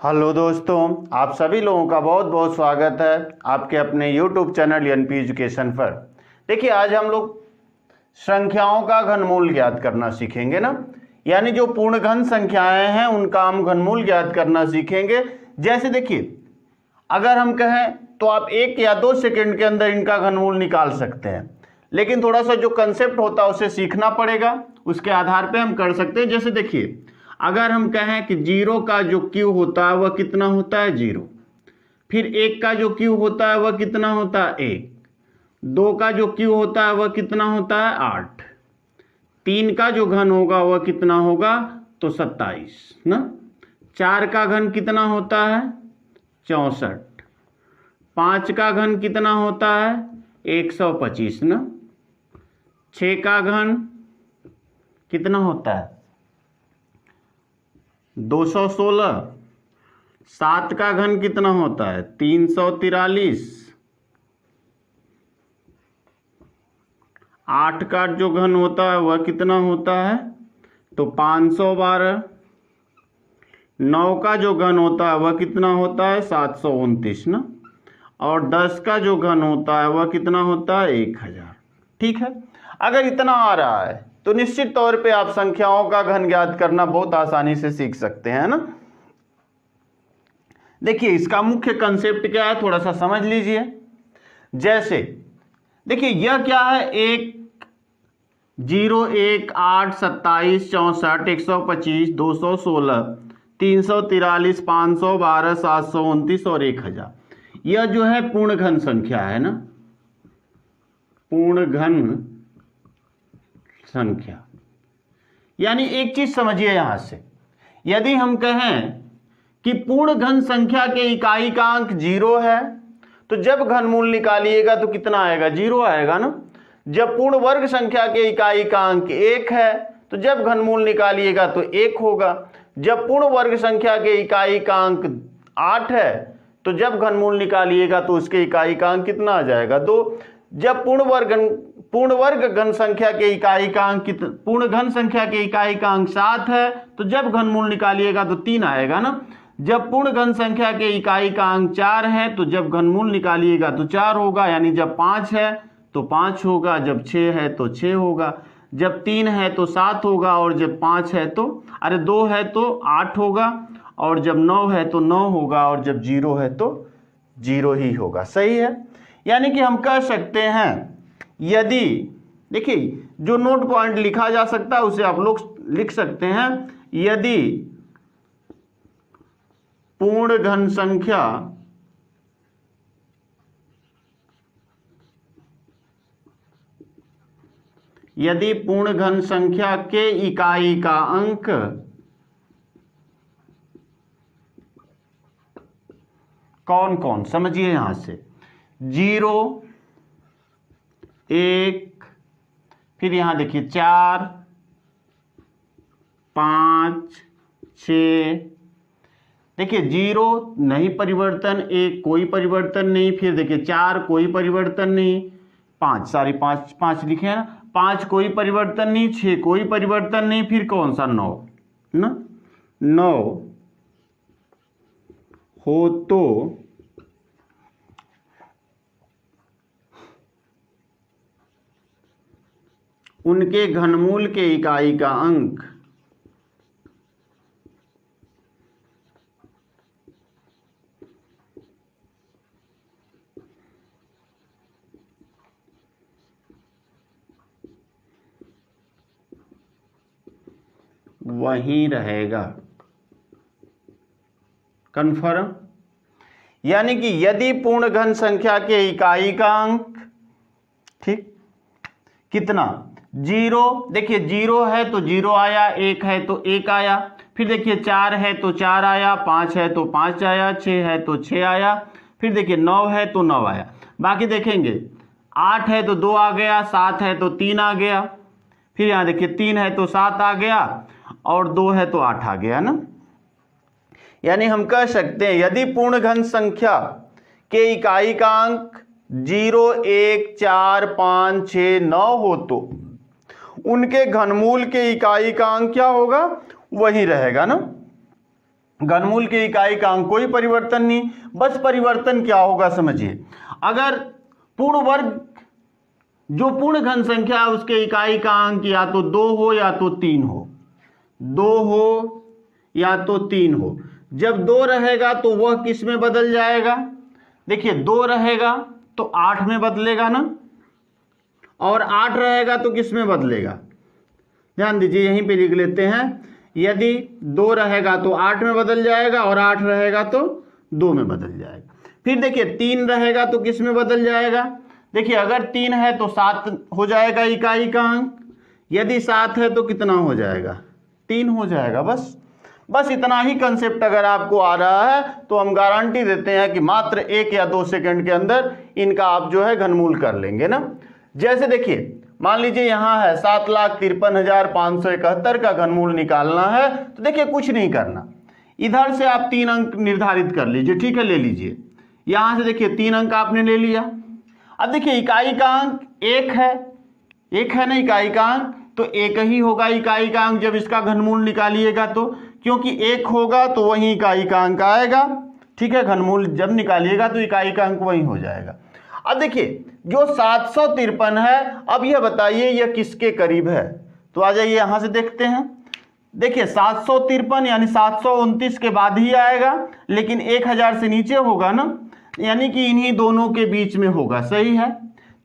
Hello दोस्तों, आप सभी लोगों का बहुत बहुत स्वागत है आपके अपने YouTube चैनल एनपी एजुकेशन पर। देखिए, आज हम लोग संख्याओं का घनमूल ज्ञात करना सीखेंगे ना, यानी जो पूर्ण घन संख्याएं हैं उनका हम घनमूल ज्ञात करना सीखेंगे। जैसे देखिए, अगर हम कहें तो आप 1 या 2 सेकंड के अंदर इनका घनमूल निकाल सकते हैं, लेकिन थोड़ा सा जो कंसेप्ट होता है उसे सीखना पड़ेगा, उसके आधार पे हम कर सकते हैं। जैसे देखिए, अगर हम कहें कि 0 का जो क्यू होता है वह कितना होता है 0, फिर 1 का जो क्यू होता है वह कितना होता है 1, 2 का जो क्यू होता है वह कितना होता है 8, 3 का जो घन होगा वह कितना होगा तो 27 ना, 4 का घन कितना होता है 64, 5 का घन कितना होता है 125 ना, 6 का घन कितना होता है 216, 7 का घन कितना होता है 343, 8 का जो घन होता है वह कितना होता है तो 512, 9 का जो घन होता है वह कितना होता है 729 ना, और 10 का जो घन होता है वह कितना होता है 1000। ठीक है, अगर इतना आ रहा है तो निश्चित तौर पे आप संख्याओं का घन ज्ञात करना बहुत आसानी से सीख सकते हैं ना। देखिए, इसका मुख्य कंसेप्ट क्या है थोड़ा सा समझ लीजिए। जैसे देखिए, यह क्या है 1 0 1 8 27 64 125 216 343 512 729 और 1000। यह जो है पूर्ण घन संख्या है ना, पूर्ण घन संख्या। यानी एक चीज समझिए यहां से, यदि हम कहें कि पूर्ण घन संख्या के इकाई का अंक 0 है तो जब घनमूल निकालिएगा तो कितना आएगा 0 आएगा ना। जब पूर्ण वर्ग संख्या के इकाई का अंक 1 है तो जब घनमूल निकालिएगा तो 1 होगा। जब पूर्ण वर्ग संख्या के इकाई का अंक 8 है तो जब घनमूल निकालिएगा तो उसके इकाई का अंक कितना आ जाएगा 2। जब पूर्ण वर्ग घन संख्या के इकाई का अंक पूर्ण घन संख्या के इकाई का अंक 7 है तो जब घनमूल निकालिएगा तो 3 आएगा ना। जब पूर्ण घन संख्या के इकाई का अंक 4 है तो जब घनमूल निकालिएगा तो 4 होगा, यानी जब 5 है तो 5 होगा, जब 6 है तो 6 होगा, जब 3 है तो 7 होगा, और जब 5 है तो 2 है तो 8 होगा, और जब 9 है तो 9 होगा, और जब 0 है तो 0 ही होगा। सही है, यानी कि हम कह सकते हैं, यदि देखिए जो नोट पॉइंट लिखा जा सकता है उसे आप लोग लिख सकते हैं। यदि पूर्ण घन संख्या के इकाई का अंक कौन कौन, समझिए यहां से 0 1, फिर यहां देखिए 4 5 6, देखिए 0 नहीं परिवर्तन, 1 कोई परिवर्तन नहीं, फिर देखिए 4 कोई परिवर्तन नहीं, 5 सारी 5 लिखे हैं ना, 5 कोई परिवर्तन नहीं, 6 कोई परिवर्तन नहीं, फिर कौन सा 9 ना, 9 हो तो उनके घनमूल के इकाई का अंक वही रहेगा। कन्फर्म, यानी कि यदि पूर्ण घन संख्या के इकाई का अंक ठीक कितना 0, देखिए 0 है तो 0 आया, 1 है तो 1 आया, फिर देखिए 4 है तो 4 आया, 5 है तो 5 आया, 6 है तो 6 आया, फिर देखिए 9 है तो 9 आया। बाकी देखेंगे 8 है तो 2 आ गया, 7 है तो 3 आ गया, फिर यहाँ देखिए 3 है तो 7 आ गया, और 2 है तो 8 आ गया ना। यानी हम कह सकते हैं यदि पूर्ण घन संख्या के इकाई का अंक 0 1 4 5 6 9 हो तो उनके घनमूल के इकाई का अंक क्या होगा वही रहेगा ना। घनमूल के इकाई का अंक कोई परिवर्तन नहीं। बस परिवर्तन क्या होगा समझिए, अगर पूर्ण वर्ग जो पूर्ण घन संख्या है उसके इकाई का अंक या तो 2 हो या तो 3 हो, 2 हो या तो 3 हो। जब 2 रहेगा तो वह किस में बदल जाएगा, देखिए 2 रहेगा तो 8 में बदलेगा ना, और 8 रहेगा तो किस में बदलेगा, ध्यान दीजिए यहीं पे लिख लेते हैं। यदि 2 रहेगा तो 8 में बदल जाएगा और 8 रहेगा तो 2 में बदल जाएगा। फिर देखिए 3 रहेगा तो किस में बदल जाएगा, देखिए अगर 3 है तो 7 हो जाएगा इकाई का अंक, यदि 7 है तो कितना हो जाएगा, 3 हो जाएगा। बस इतना ही कंसेप्ट अगर आपको आ रहा है तो हम गारंटी देते हैं कि मात्र 1 या 2 सेकंड के अंदर इनका आप जो है घनमूल कर लेंगे ना। जैसे देखिए मान लीजिए यहाँ है 7,53,571 का घनमूल निकालना है, तो देखिए कुछ नहीं करना, इधर से आप 3 अंक निर्धारित कर लीजिए, ठीक है, ले लीजिए। यहाँ से देखिए 3 अंक आपने ले लिया। अब देखिए इकाई का अंक 1 है ना, इकाई का अंक तो 1 ही होगा इकाई का अंक जब इसका घनमूल निकालिएगा तो, क्योंकि 1 होगा तो वही इकाई का अंक आएगा, ठीक है। घनमूल जब निकालिएगा तो इकाई का अंक वही हो जाएगा। अब देखिए जो 753 है, अब यह बताइए यह किसके करीब है, तो आ जाइए यहां से देखते हैं। देखिए 753 यानी 729 के बाद ही आएगा, लेकिन 1000 से नीचे होगा ना, यानी कि इन्हीं दोनों के बीच में होगा, सही है।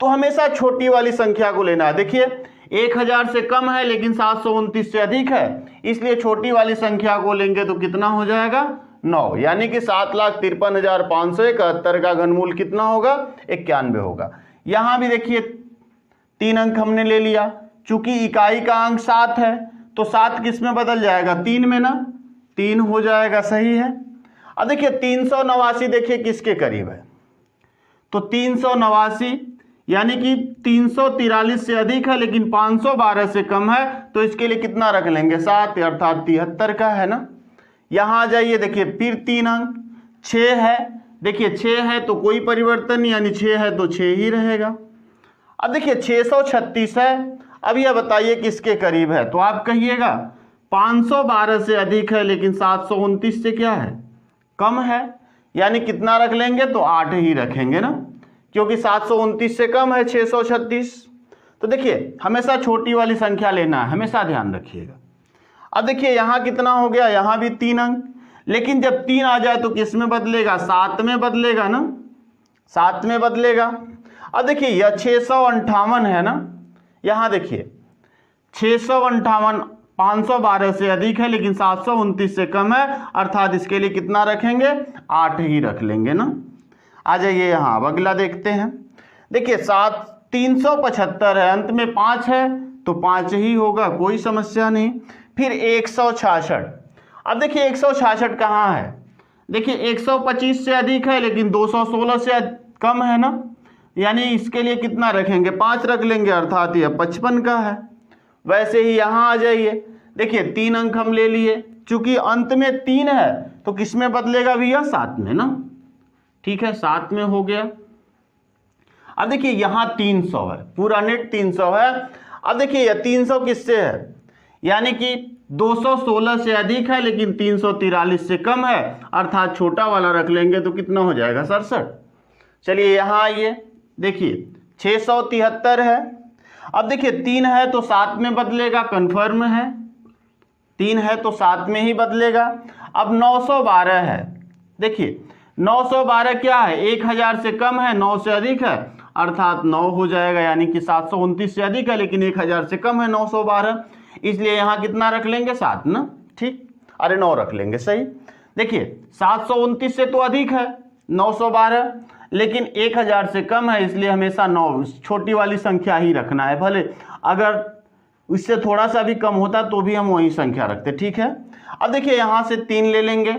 तो हमेशा छोटी वाली संख्या को लेना है। देखिए 1000 से कम है लेकिन 729 से अधिक है, इसलिए छोटी वाली संख्या को लेंगे तो कितना हो जाएगा, 9, यानी कि 7,53,571 का घनमूल कितना होगा, 91 होगा। यहां भी देखिए 3 अंक हमने ले लिया, चूंकि इकाई का अंक 7 है तो 7 किस में बदल जाएगा, 3 में ना, 3 हो जाएगा, सही है। अब देखिए 389 देखिए किसके करीब है, तो 389 यानी कि 343 से अधिक है लेकिन 512 से कम है, तो इसके लिए कितना रख लेंगे, 7, अर्थात 73 का है ना। यहां आ जाइए, देखिए फिर 3 अंक 6 है, देखिए 6 है तो कोई परिवर्तन नहीं, यानी 6 है तो 6 ही रहेगा। अब देखिए 636 है, अब यह बताइए किसके करीब है, तो आप कहिएगा 512 से अधिक है लेकिन 729 से क्या है, कम है, यानी कितना रख लेंगे, तो 8 ही रखेंगे ना, क्योंकि 729 से कम है 636। तो देखिए हमेशा छोटी वाली संख्या लेना है, हमेशा ध्यान रखिएगा। अब देखिए यहाँ कितना हो गया, यहाँ भी 3 अंक, लेकिन जब 3 आ जाए तो किस में बदलेगा, 7 में बदलेगा ना, 7 में बदलेगा। अब देखिए यह 658 है ना, यहाँ देखिए 658 512 से अधिक है लेकिन 729 से कम है, अर्थात इसके लिए कितना रखेंगे, 8 ही रख लेंगे ना। आ जाइए यहाँ, अब अगला देखते हैं। देखिए 375 है, अंत में 5 है तो 5 ही होगा, कोई समस्या नहीं। फिर 166, अब देखिए 166 कहाँ है, देखिए 125 से अधिक है लेकिन 216 से कम है ना, यानी इसके लिए कितना रखेंगे, 5 रख लेंगे, अर्थात यह 55 का है। वैसे ही यहाँ आ जाइए, देखिए 3 अंक हम ले लिए, चूंकि अंत में 3 है तो किस में बदलेगा भैया, 7 में ना, ठीक है, 7 में हो गया। अब देखिए यहाँ 300 है, पूरा नेट 300 है। अब देखिए यह 300 किससे है, यानी कि 216 से अधिक है लेकिन 343 से कम है, अर्थात छोटा वाला रख लेंगे तो कितना हो जाएगा, 67। चलिए यहाँ आइए, देखिए 673 है। अब देखिए 3 है तो 7 में बदलेगा, कन्फर्म है, 3 है तो 7 में ही बदलेगा। अब 912 है, देखिए 912 क्या है, 1000 से कम है, 9 से अधिक है, अर्थात 9 हो जाएगा, यानी कि 729 से अधिक है लेकिन 1000 से कम है 912, इसलिए यहाँ कितना रख लेंगे, 7 ना, ठीक, अरे 9 रख लेंगे, सही। देखिए 729 से तो अधिक है 912, लेकिन 1000 से कम है, इसलिए हमेशा 9 छोटी वाली संख्या ही रखना है, भले अगर इससे थोड़ा सा भी कम होता तो भी हम वही संख्या रखते, ठीक है। अब देखिए यहाँ से 3 ले लेंगे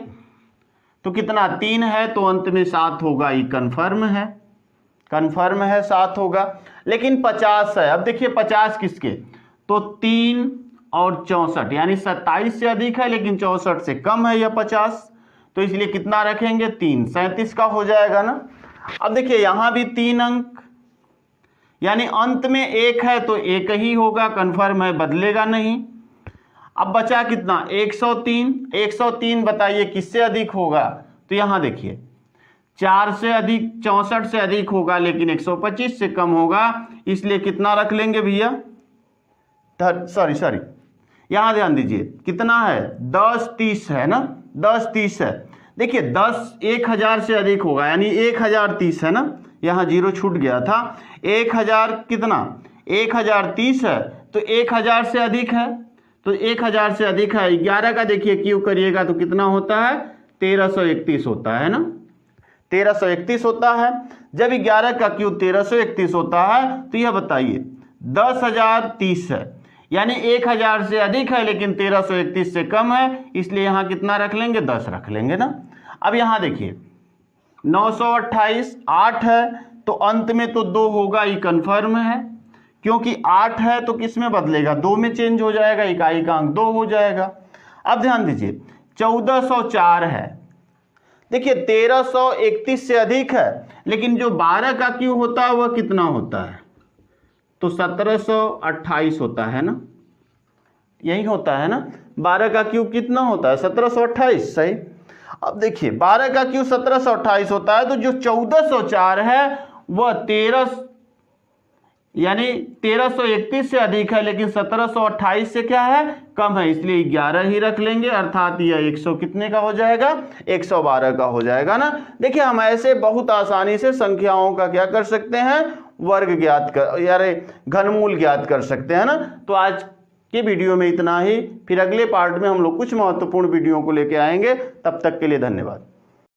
तो कितना, 3 है तो अंत में 7 होगा, ये कन्फर्म है, 7 होगा। लेकिन 50 है, अब देखिए 50 किसके, तो 3 और 64, यानी 27 से अधिक है लेकिन 64 से कम है यह 50, तो इसलिए कितना रखेंगे, 3, 37 का हो जाएगा ना। अब देखिए यहाँ भी 3 अंक, यानी अंत में 1 है तो 1 ही होगा, कन्फर्म है, बदलेगा नहीं। अब बचा कितना 103। 103 बताइए किससे अधिक होगा, तो यहां देखिए 4 से अधिक 64 से अधिक होगा लेकिन 125 से कम होगा, इसलिए कितना रख लेंगे भैया, सॉरी यहां ध्यान दीजिए कितना है 10 30 है ना, 10 30 है। देखिए 10 1000 से अधिक होगा यानी 1030 है ना, यहाँ जीरो छूट गया था। 1000 कितना 1030 है तो 1000 से अधिक है, तो 1000 से अधिक है। 11 का देखिए क्यों करिएगा तो कितना होता है 1331 होता है ना, 1331 होता है। जब 11 का क्यू 1331 होता है तो यह बताइए 10,030 है यानी 1000 से अधिक है लेकिन 1331 से कम है, इसलिए यहाँ कितना रख लेंगे 10 रख लेंगे ना। अब यहाँ देखिए 928 8 है तो अंत में तो 2 होगा, ये कन्फर्म है क्योंकि 8 है तो किस में बदलेगा 2 में चेंज हो जाएगा, इकाई का अंक 2 हो जाएगा। अब ध्यान दीजिए 1404 है, देखिए 1331 से अधिक है लेकिन जो 12 का क्यू होता है वह कितना होता है तो 1728 होता है ना, यही होता है ना। 12 का क्यू कितना होता है 1728, सही। अब देखिए 12 का क्यू 1728 होता है तो जो 1404 है वह 1331 से अधिक है लेकिन 1728 से क्या है कम है, इसलिए 11 ही रख लेंगे, अर्थात यह 100 कितने का हो जाएगा 112 का हो जाएगा ना। देखिए हम ऐसे बहुत आसानी से संख्याओं का क्या कर सकते हैं वर्ग ज्ञात कर यारे घनमूल ज्ञात कर सकते हैं ना। तो आज की वीडियो में इतना ही, फिर अगले पार्ट में हम लोग कुछ महत्वपूर्ण वीडियो को लेके आएंगे, तब तक के लिए धन्यवाद।